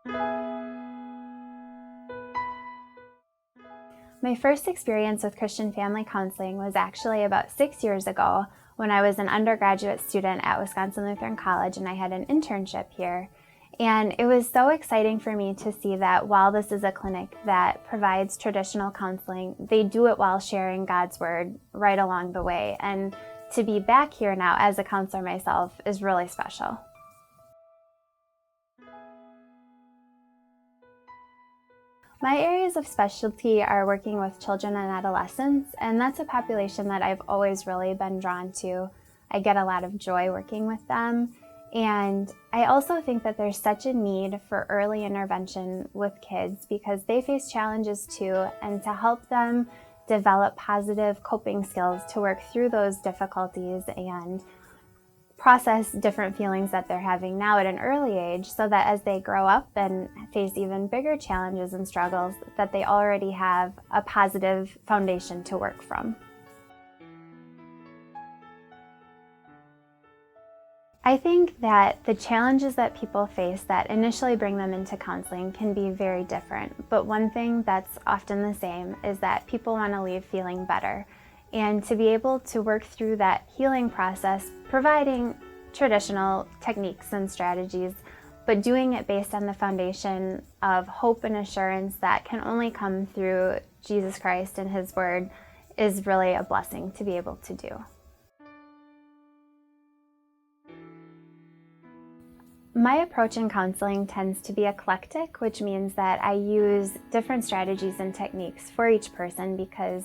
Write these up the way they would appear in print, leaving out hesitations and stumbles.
My first experience with Christian family counseling was actually about 6 years ago when I was an undergraduate student at Wisconsin Lutheran College and I had an internship here. And it was so exciting for me to see that while this is a clinic that provides traditional counseling, they do it while sharing God's Word right along the way. And to be back here now as a counselor myself is really special. My areas of specialty are working with children and adolescents, and that's a population that I've always really been drawn to. I get a lot of joy working with them, and I also think that there's such a need for early intervention with kids because they face challenges too, and to help them develop positive coping skills to work through those difficulties and process different feelings that they're having now at an early age so that as they grow up and face even bigger challenges and struggles, that they already have a positive foundation to work from. I think that the challenges that people face that initially bring them into counseling can be very different, but one thing that's often the same is that people want to leave feeling better. And to be able to work through that healing process, providing traditional techniques and strategies, but doing it based on the foundation of hope and assurance that can only come through Jesus Christ and His Word is really a blessing to be able to do. My approach in counseling tends to be eclectic, which means that I use different strategies and techniques for each person because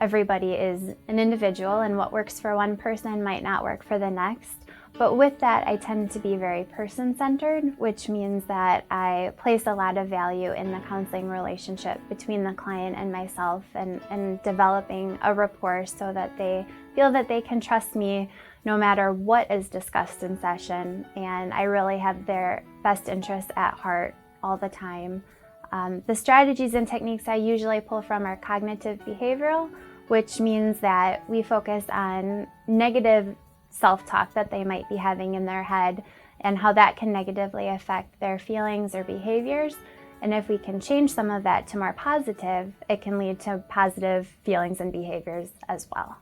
everybody is an individual and what works for one person might not work for the next. But with that, I tend to be very person-centered, which means that I place a lot of value in the counseling relationship between the client and myself and developing a rapport so that they feel that they can trust me no matter what is discussed in session. And I really have their best interests at heart all the time. The strategies and techniques I usually pull from are cognitive behavioral, which means that we focus on negative self-talk that they might be having in their head and how that can negatively affect their feelings or behaviors. And if we can change some of that to more positive, it can lead to positive feelings and behaviors as well.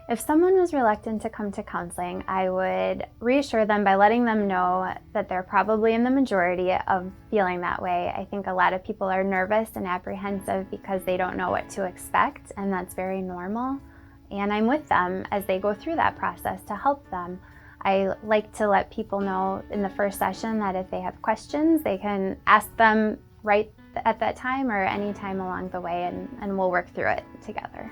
If someone was reluctant to come to counseling, I would reassure them by letting them know that they're probably in the majority of feeling that way. I think a lot of people are nervous and apprehensive because they don't know what to expect, and that's very normal. And I'm with them as they go through that process to help them. I like to let people know in the first session that if they have questions, they can ask them right at that time or any time along the way, and we'll work through it together.